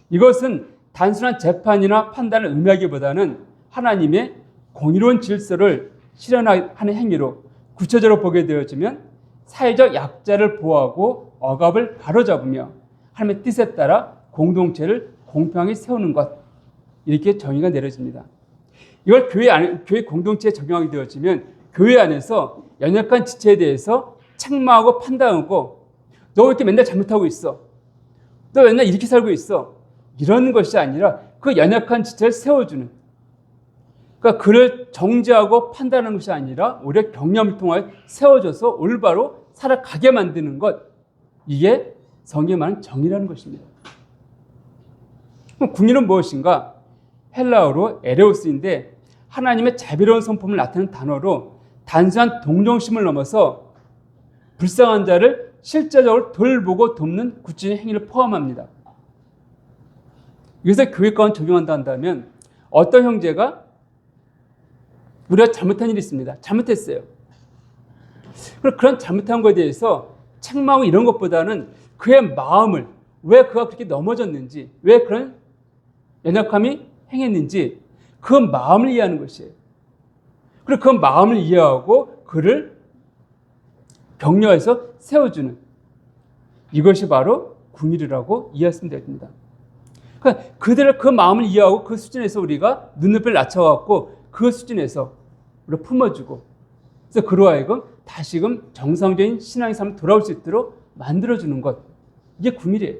이것은 단순한 재판이나 판단을 의미하기보다는 하나님의 공의로운 질서를 실현하는 행위로 구체적으로 보게 되어지면 사회적 약자를 보호하고 억압을 바로잡으며 하나님의 뜻에 따라 공동체를 공평하게 세우는 것, 이렇게 정의가 내려집니다. 이걸 교회 공동체에 적용하게 되어지면 교회 안에서 연약한 지체에 대해서 책망하고 판단하고 너 왜 이렇게 맨날 잘못하고 있어? 너 맨날 이렇게 살고 있어? 이런 것이 아니라 그 연약한 지체를 세워주는, 그러니까 그를 정죄하고 판단하는 것이 아니라 오히려 격려를 통하여 세워줘서 올바로 살아가게 만드는 것, 이게 성경에 말하는 정의라는 것입니다. 그럼 궁의는 무엇인가? 헬라어로 에레오스인데 하나님의 자비로운 성품을 나타내는 단어로 단순한 동정심을 넘어서 불쌍한 자를 실제적으로 돌보고 돕는 구체적인 행위를 포함합니다. 여기서 교회 가운데 적용한다 한다면 어떤 형제가 우리가 잘못한 일이 있습니다. 잘못했어요. 그런 잘못한 것에 대해서 책망하고 이런 것보다는 그의 마음을, 왜 그가 그렇게 넘어졌는지, 왜 그런 연약함이 행했는지 그 마음을 이해하는 것이에요. 그리고 그 마음을 이해하고 그를 격려해서 세워주는, 이것이 바로 궁일이라고 이해하시면 됩니다. 그러니까 그들의 그 마음을 이해하고 그 수준에서 우리가 눈높이를 낮춰갖고 그 수준에서 우리가 품어주고, 그래서 그로 하여금 다시금 정상적인 신앙의 삶을 돌아올 수 있도록 만들어주는 것, 이게 궁일이에요.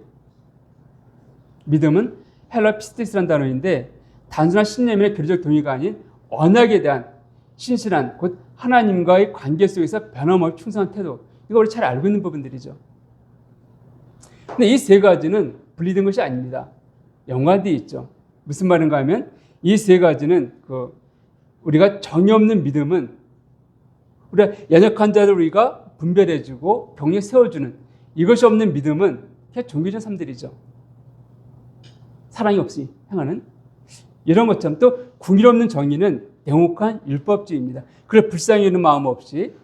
믿음은 헬라 피스티스라는 단어인데 단순한 신념이나 교리적 동의가 아닌 언약에 대한 신실한, 곧 하나님과의 관계 속에서 변함없이 충성한 태도, 이거 우리 잘 알고 있는 부분들이죠. 근데 이 세 가지는 분리된 것이 아닙니다. 연관되어 있죠. 무슨 말인가 하면 이 세 가지는 우리가 정이 없는 믿음은 우리가 연약한 자를 우리가 분별해주고 격려 세워주는, 이것이 없는 믿음은 그냥 종교적 삶들이죠. 사랑이 없이 행하는 이런 것처럼, 또 궁일 없는 정의는 냉혹한 율법주의입니다. 그래 불쌍히 여기는 마음 없이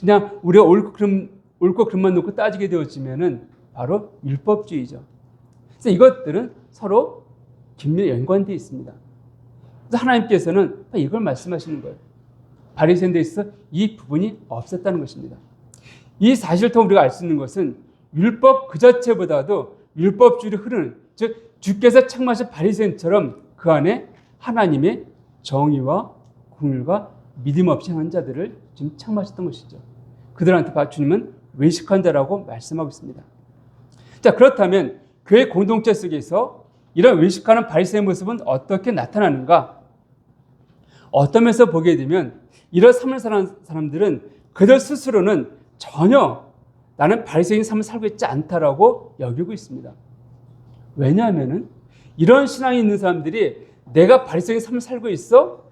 그냥 우리가 옳고 그름만 놓고 따지게 되어지면은 바로 율법주의죠. 그래서 이것들은 서로 긴밀히 연관되어 있습니다. 그래서 하나님께서는 이걸 말씀하시는 거예요. 바리새인들에 있어서 이 부분이 없었다는 것입니다. 이 사실을 통해 우리가 알 수 있는 것은 율법 그 자체보다도 율법주의로 흐르는, 즉 주께서 책망하신 바리새인처럼 그 안에 하나님의 정의와 긍휼과 믿음 없이 행한 자들을 지금 책망하셨던 것이죠. 그들한테 주님은 외식한 자라고 말씀하고 있습니다. 자, 그렇다면 교회 공동체 속에서 이런 외식하는 바리새인 모습은 어떻게 나타나는가? 어떤 면에서 보게 되면 이런 삶을 사는 사람들은 그들 스스로는 전혀 나는 바리새인 삶을 살고 있지 않다라고 여기고 있습니다. 왜냐하면 이런 신앙이 있는 사람들이 내가 바리새인 삶을 살고 있어?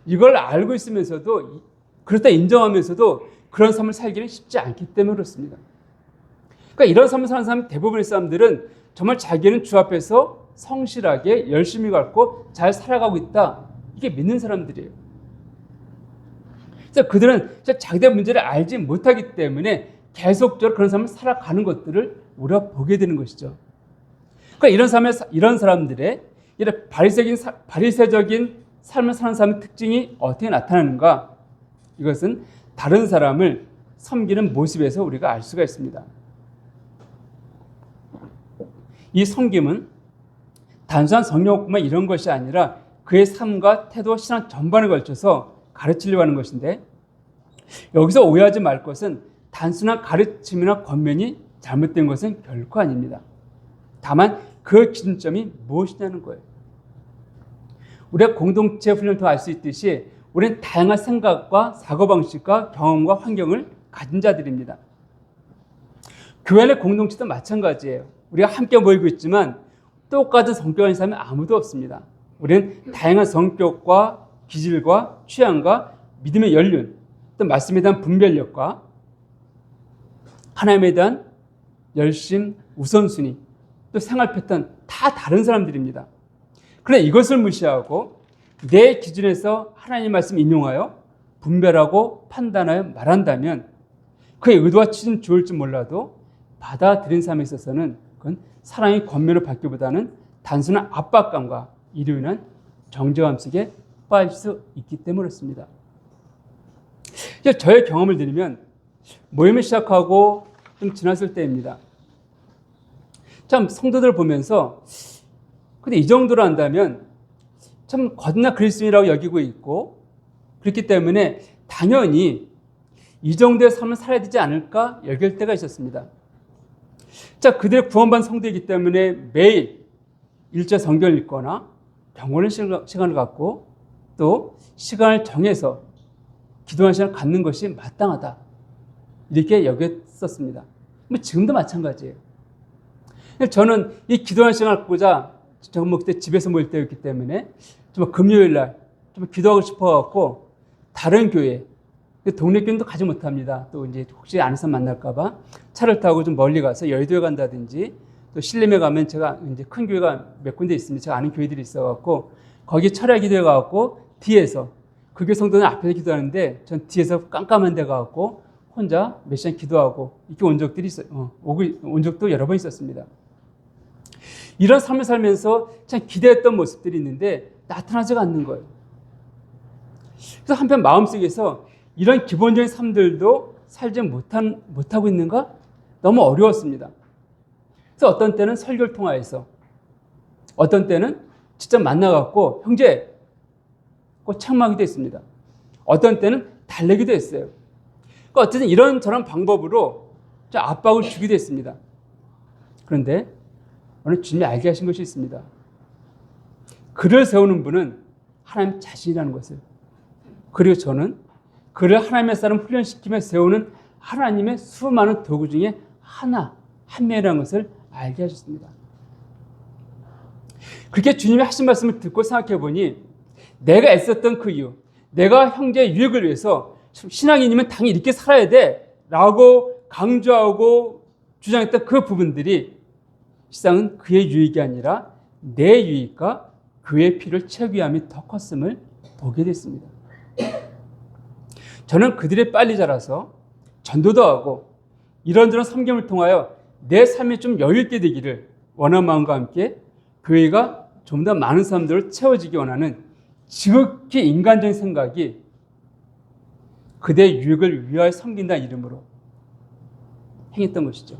이걸 알고 있으면서도, 그렇다 인정하면서도 그런 삶을 살기는 쉽지 않기 때문에 그렇습니다. 그러니까 이런 삶을 사는 사람, 대부분의 사람들은 정말 자기는 주 앞에서 성실하게 열심히 갖고 잘 살아가고 있다, 이게 믿는 사람들이에요. 그래서 그들은 자기들 문제를 알지 못하기 때문에 계속적으로 그런 삶을 살아가는 것들을 우리가 보게 되는 것이죠. 그러니까 이런 사람들의 이런 바리새적인 삶을 사는 사람의 특징이 어떻게 나타나는가? 이것은 다른 사람을 섬기는 모습에서 우리가 알 수가 있습니다. 이 섬김은 단순한 성령뿐만 이런 것이 아니라 그의 삶과 태도, 신앙 전반에 걸쳐서 가르치려고 하는 것인데, 여기서 오해하지 말 것은 단순한 가르침이나 권면이 잘못된 것은 결코 아닙니다. 다만 그 기준점이 무엇이냐는 거예요. 우리가 공동체 훈련을 통해 알 수 있듯이 우리는 다양한 생각과 사고방식과 경험과 환경을 가진 자들입니다. 교회 내 공동체도 마찬가지예요. 우리가 함께 모이고 있지만 똑같은 성격을 가진 사람이 아무도 없습니다. 우리는 다양한 성격과 기질과 취향과 믿음의 연륜, 또 말씀에 대한 분별력과 하나님에 대한 열심, 우선순위, 또 생활 패턴 다 다른 사람들입니다. 그러나 이것을 무시하고 내 기준에서 하나님 말씀 인용하여 분별하고 판단하여 말한다면 그의 의도와 취지는 좋을지 몰라도 받아들인 삶에 있어서는 그건 사랑의 권면을 받기보다는 단순한 압박감과 이로 인한 정죄감 속에 빠질 수 있기 때문에 그렇습니다. 이제 저의 경험을 드리면 모임을 시작하고 좀 지났을 때입니다. 참 성도들 보면서 근데 이 정도로 한다면 참 거듭난 그리스도인이라고 여기고 있고 그렇기 때문에 당연히 이 정도의 삶을 살아야 되지 않을까 여길 때가 있었습니다. 자, 그들의 구원받은 성도이기 때문에 매일 일제 성경을 읽거나 병원의 시간을 갖고 또 시간을 정해서 기도하는 시간을 갖는 것이 마땅하다. 이렇게 여겼었습니다. 지금도 마찬가지예요. 저는 이 기도하는 시간을 갖고자 정말 그때 집에서 모일 때였기 때문에 정말 금요일 날 좀 기도하고 싶어갖고 다른 교회, 동네 교회도 가지 못합니다. 또 이제 혹시 아는 사람 만날까봐 차를 타고 좀 멀리 가서 여의도에 간다든지 또 신림에 가면 제가 이제 큰 교회가 몇 군데 있습니다. 제가 아는 교회들이 있어갖고 거기 철야 기도회 가갖고 뒤에서 그 교회 성도는 앞에서 기도하는데 전 뒤에서 깜깜한 데 가갖고 혼자 몇 시간 기도하고 이렇게 온 적들이 있어요. 온 적도 여러 번 있었습니다. 이런 삶을 살면서 참 기대했던 모습들이 있는데 나타나지가 않는 거예요. 그래서 한편 마음속에서 이런 기본적인 삶들도 살지 못하고 있는가? 너무 어려웠습니다. 그래서 어떤 때는 설교를 통하여서 어떤 때는 직접 만나갖고 형제 꼭 책망하기도 했습니다. 어떤 때는 달래기도 했어요. 그러니까 어쨌든 이런저런 방법으로 압박을 주기도 했습니다. 그런데 오늘 주님이 알게 하신 것이 있습니다. 그를 세우는 분은 하나님 자신이라는 것을, 그리고 저는 그를 하나님의 사람 훈련시키며 세우는 하나님의 수많은 도구 중에 한 명이라는 것을 알게 하셨습니다. 그렇게 주님이 하신 말씀을 듣고 생각해 보니 내가 애썼던 그 이유, 내가 형제의 유익을 위해서 신앙인이면 당연히 이렇게 살아야 돼 라고 강조하고 주장했던 그 부분들이 실상은 그의 유익이 아니라 내 유익과 그의 피를 채우기 위함이 더 컸음을 보게 됐습니다. 저는 그들이 빨리 자라서 전도도 하고 이런저런 섬김을 통하여 내 삶이 좀 여유있게 되기를 원하는 마음과 함께 교회가 좀 더 많은 사람들을 채워지기 원하는 지극히 인간적인 생각이 그대의 유익을 위하여 섬긴다는 이름으로 행했던 것이죠.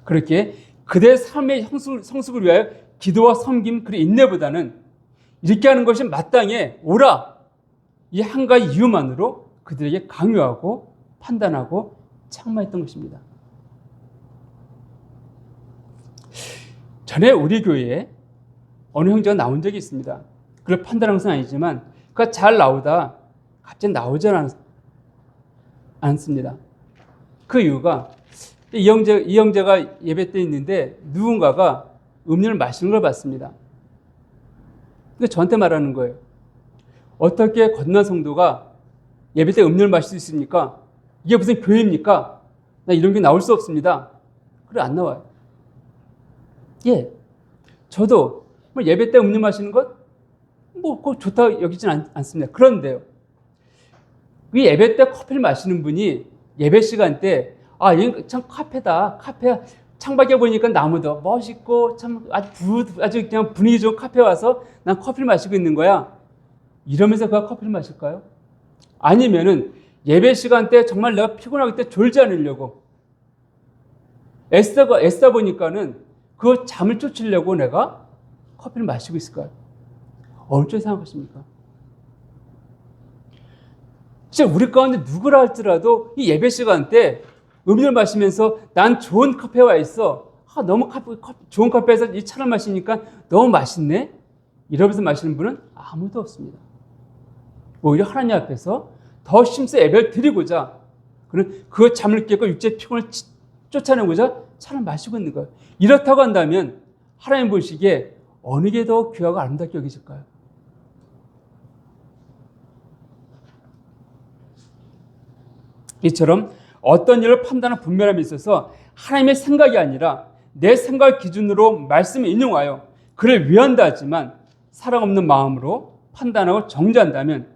그렇게 그대의 삶의 성숙을 위하여 기도와 섬김 그리고 인내보다는 이렇게 하는 것이 마땅해 오라, 이 한 가지 이유만으로 그들에게 강요하고 판단하고 책망했던 것입니다. 전에 우리 교회에 어느 형제가 나온 적이 있습니다. 그걸 판단한 것은 아니지만 그가 잘 나오다 갑자기 나오지 않습니다. 그 이유가 이 형제가 예배 때 있는데 누군가가 음료를 마시는 걸 봤습니다. 근데 저한테 말하는 거예요. 어떻게 거듭난 성도가 예배 때 음료를 마실 수 있습니까? 이게 무슨 교회입니까? 나 이런 게 나올 수 없습니다. 그래, 안 나와요. 예, 저도 예배 때 음료 마시는 것 꼭 좋다 여기진 않습니다. 그런데요, 이 예배 때 커피를 마시는 분이 예배 시간 때 이건 참 카페다. 카페 창밖에 보니까 나무도 멋있고 참 아주 그냥 분위기 좋은 카페 와서 난 커피를 마시고 있는 거야. 이러면서 그가 커피를 마실까요? 아니면은 예배 시간 때 정말 내가 피곤하기 때 졸지 않으려고 애쓰다 보니까는 그 잠을 쫓으려고 내가 커피를 마시고 있을까요? 어느 쪽에 생각하십니까? 진짜 우리 가운데 누구라 할지라도 이 예배 시간 때 음료를 마시면서 난 좋은 카페에 와 있어. 너무 좋은 카페에서 이 차를 마시니까 너무 맛있네. 이러면서 마시는 분은 아무도 없습니다. 오히려 하나님 앞에서 더 힘써 예배를 드리고자 그는 그 잠을 깨고 육체의 피곤을 쫓아내고자 차를 마시고 있는 거예요. 이렇다고 한다면 하나님 보시기에 어느 게 더 귀하고 아름답게 여기실까요? 이처럼 어떤 일을 판단하는 분별함에 있어서 하나님의 생각이 아니라 내 생각 기준으로 말씀을 인용하여 그를 위한다 하지만 사랑 없는 마음으로 판단하고 정죄한다면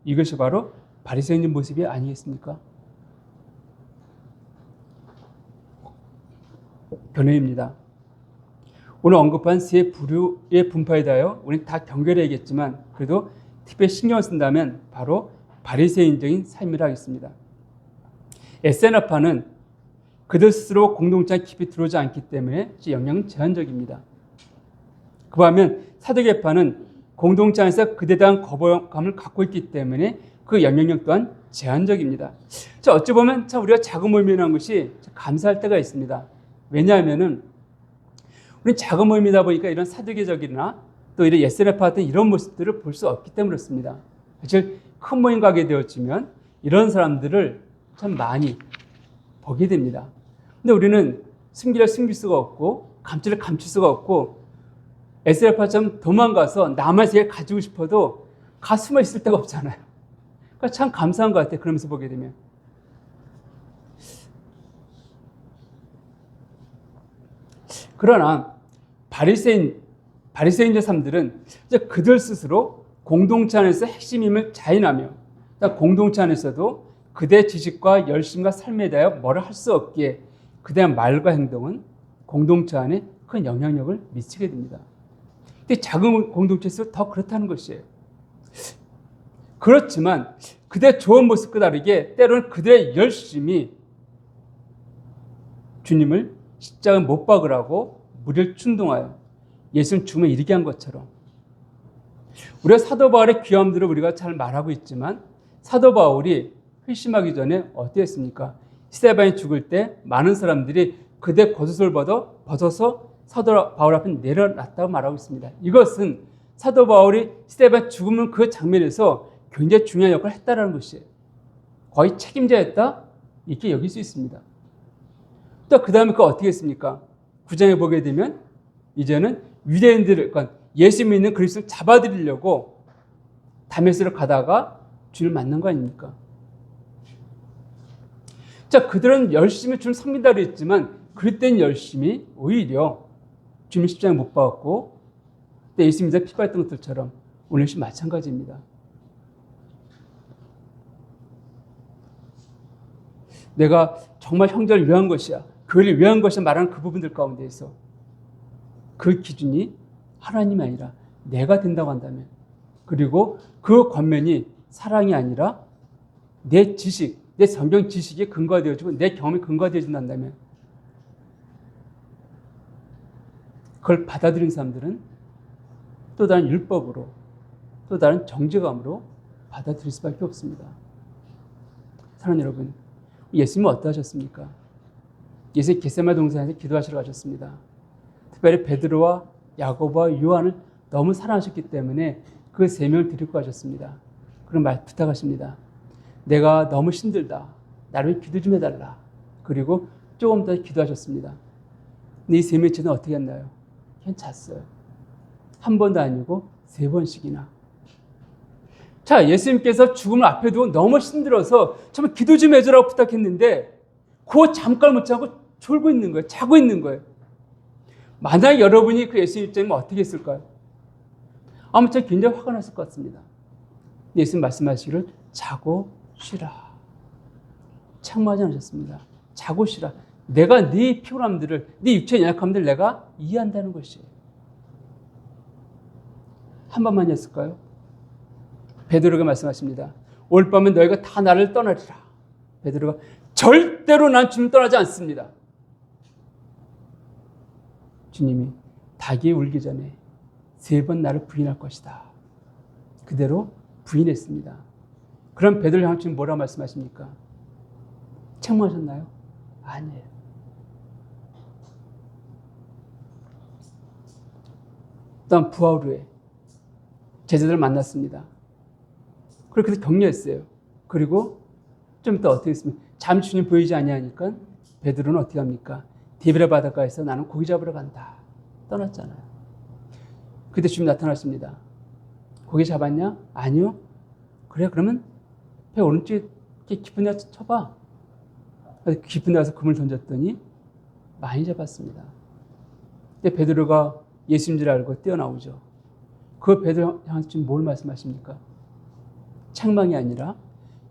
이것이 바로 바리새인의 모습이 아니겠습니까? 변호입니다. 오늘 언급한 세 부류의 분파에 대하여 우리는 다 경계해야겠지만 그래도 특별히 신경을 쓴다면 바로 바리새인적인 삶이라 하겠습니다. 에세나파는 그들 스스로 공동체에 깊이 들어오지 않기 때문에 영향은 제한적입니다. 그반면 사두개파는 공동체 안에서 그들에 대한 거부감을 갖고 있기 때문에 그 영향력 또한 제한적입니다. 자, 어찌 보면 우리가 작은 모임이라는 것이 감사할 때가 있습니다. 왜냐하면은 우리는 작은 모임이다 보니까 이런 사두개적이나 또 이런 에세나파 같은 이런 모습들을 볼 수 없기 때문에 그렇습니다. 즉, 큰 모임 가게 되었지만 이런 사람들을 참 많이 보게 됩니다. 근데 우리는 숨기려 숨길 수가 없고 감추려 감출 수가 없고 에세나파처럼 도망가서 나만 제일 가지고 싶어도 가 숨어 있을 데가 없잖아요. 그러니까 참 감사한 것 같아요. 그러면서 보게 되면. 그러나 바리새인적 사람들은 이제 그들 스스로 공동체 안에서 핵심임을 자인하며 공동체 안에서도 그대 지식과 열심과 삶에 대하여 뭐라 할 수 없기에 그대의 말과 행동은 공동체 안에 큰 영향력을 미치게 됩니다. 근데 작은 공동체에서 더 그렇다는 것이에요. 그렇지만 그대의 좋은 모습과 다르게 때로는 그들의 열심이 주님을 십자가에 못 박으라고 무리를 충동하여 예수님 죽음에 이르게 한 것처럼 우리가 사도 바울의 귀함들을 우리가 잘 말하고 있지만 사도 바울이 회심하기 전에 어떻게 했습니까? 스데반이 죽을 때 많은 사람들이 그대 겉옷을 벗어서 사도 바울 앞에 내려놨다고 말하고 있습니다. 이것은 사도 바울이 스데반 죽음을 그 장면에서 굉장히 중요한 역할을 했다는 것이에요. 거의 책임자였다? 이렇게 여길 수 있습니다. 또 그 다음에 어떻게 했습니까? 9장에 보게 되면 이제는 유대인들을, 그러니까 예수 믿는 그리스도를 잡아들이려고 다메섹으로 가다가 주를 만난 거 아닙니까? 자, 그들은 열심히 주를 섬긴다고 했지만 그릇된 열심이 오히려 주님 십자가에 못 박았고 그때 예수 믿어 피 발던 것들처럼 오늘 역시 마찬가지입니다. 내가 정말 형제를 위한 것이야, 교회를 위한 것이야 말하는 그 부분들 가운데에서 그 기준이 하나님이 아니라 내가 된다고 한다면, 그리고 그 권면이 사랑이 아니라 내 지식, 내 성경 지식이 근거가 되어지고 내 경험이 근거가 되어진다면 그걸 받아들인 사람들은 또 다른 율법으로, 또 다른 정죄감으로 받아들일 수밖에 없습니다. 사랑하는 여러분, 예수님은 어떠하셨습니까? 예수님 겟세마네 동산에서 기도하시러 가셨습니다. 특별히 베드로와 야고보와 요한을 너무 사랑하셨기 때문에 그 세 명을 데리고 가셨습니다. 그런 말 부탁하십니다. 내가 너무 힘들다. 나를 기도 좀 해달라. 그리고 조금 더 기도하셨습니다. 근데 이 세 명의 제는 어떻게 했나요? 그냥 잤어요. 한 번도 아니고 3번씩이나. 자, 예수님께서 죽음을 앞에 두고 너무 힘들어서 정말 기도 좀 해주라고 부탁했는데 그 잠깐 못 자고 졸고 있는 거예요. 자고 있는 거예요. 만약 여러분이 그 예수님 입장이면 어떻게 했을까요? 아마 제가 굉장히 화가 났을 것 같습니다. 예수님 말씀하시기를 자고 쉬라. 책망하지 않으셨습니다. 자고 쉬라. 내가 네 피곤함들을, 네 육체의 연약함들을 내가 이해한다는 것이에요. 한 번만 했을까요? 베드로가 말씀하십니다. 올 밤에 너희가 다 나를 떠나리라. 베드로가 절대로 난 주님 떠나지 않습니다. 주님이 닭이 울기 전에 3번 나를 부인할 것이다. 그대로 부인했습니다. 그럼 베드로 향해 주님 뭐라고 말씀하십니까? 책망하셨나요? 아니에요. 또한 부활 후에 제자들을 만났습니다. 그렇게 격려했어요. 그리고 좀 이따 어떻게 했습니까? 잠시 주님 보이지 아니하니까 베드로는 어떻게 합니까? 디베랴 바닷가에서 나는 고기 잡으러 간다. 떠났잖아요. 그때 주님 나타났습니다. 고기 잡았냐? 아니요. 그래, 그러면 배 오른쪽에 깊은 데 쳐봐. 깊은 데 가서 그물 던졌더니 많이 잡았습니다. 근데 베드로가 예수인 줄 알고 뛰어나오죠. 그 베드로 향해서 지금 뭘 말씀하십니까? 책망이 아니라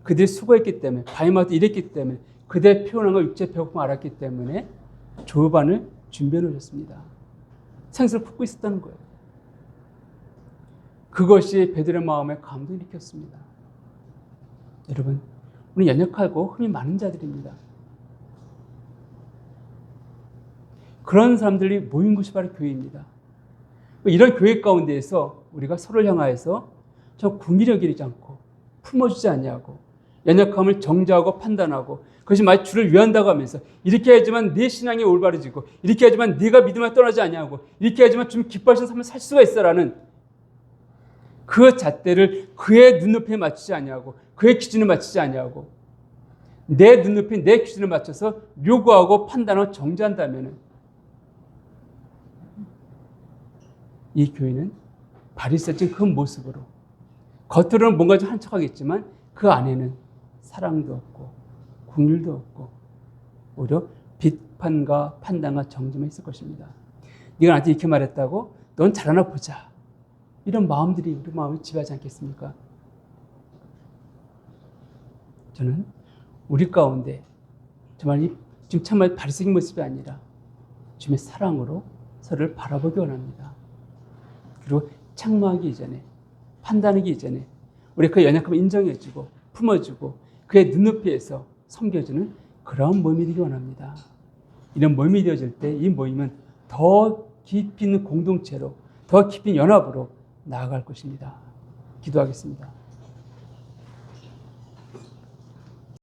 그들이 수고했기 때문에, 바위마도 일했기 때문에, 그들의 피곤함과 육체의 배고픔을 알았기 때문에 조반을 준비해 놓으셨습니다. 생수를 붓고 있었다는 거예요. 그것이 베드로의 마음에 감동을 일으켰습니다. 여러분, 우리 연약하고 흠이 많은 자들입니다. 그런 사람들이 모인 곳이 바로 교회입니다. 이런 교회 가운데에서 우리가 서로를 향하여서 저 궁리력 이르지 않고 품어주지 않냐고, 연약함을 정죄하고 판단하고, 그것이 마치 주를 위한다고 하면서 이렇게 해야지만 네 신앙이 올바르지고, 이렇게 해야지만 네가 믿음을 떠나지 않냐고, 이렇게 해야지만 주님 기뻐하시는 삶을 살 수가 있어라는 그 잣대를 그의 눈높이에 맞추지 않냐고, 그의 기준에 맞추지 않냐고, 내 눈높이, 내 기준에 맞춰서 요구하고 판단하고 정죄한다면 이 교회는 바리새적인 그 모습으로 겉으로는 뭔가 좀 한척하겠지만 그 안에는 사랑도 없고 긍휼도 없고 오히려 비판과 판단과 정죄만 있을 것입니다. 네가 나한테 이렇게 말했다고? 넌 잘하나 보자. 이런 마음들이 우리 마음을 지배하지 않겠습니까? 저는 우리 가운데 정말 지금 참말 바리새인 모습이 아니라 주님의 사랑으로 서로를 바라보기 원합니다. 그리고 책망하기 이전에, 판단하기 이전에 우리 그 연약함을 인정해주고 품어주고 그의 눈높이에서 섬겨주는 그런 모임이 되기 원합니다. 이런 모임이 되어질 때 이 모임은 더 깊이 있는 공동체로, 더 깊이 있는 연합으로 나아갈 것입니다. 기도하겠습니다.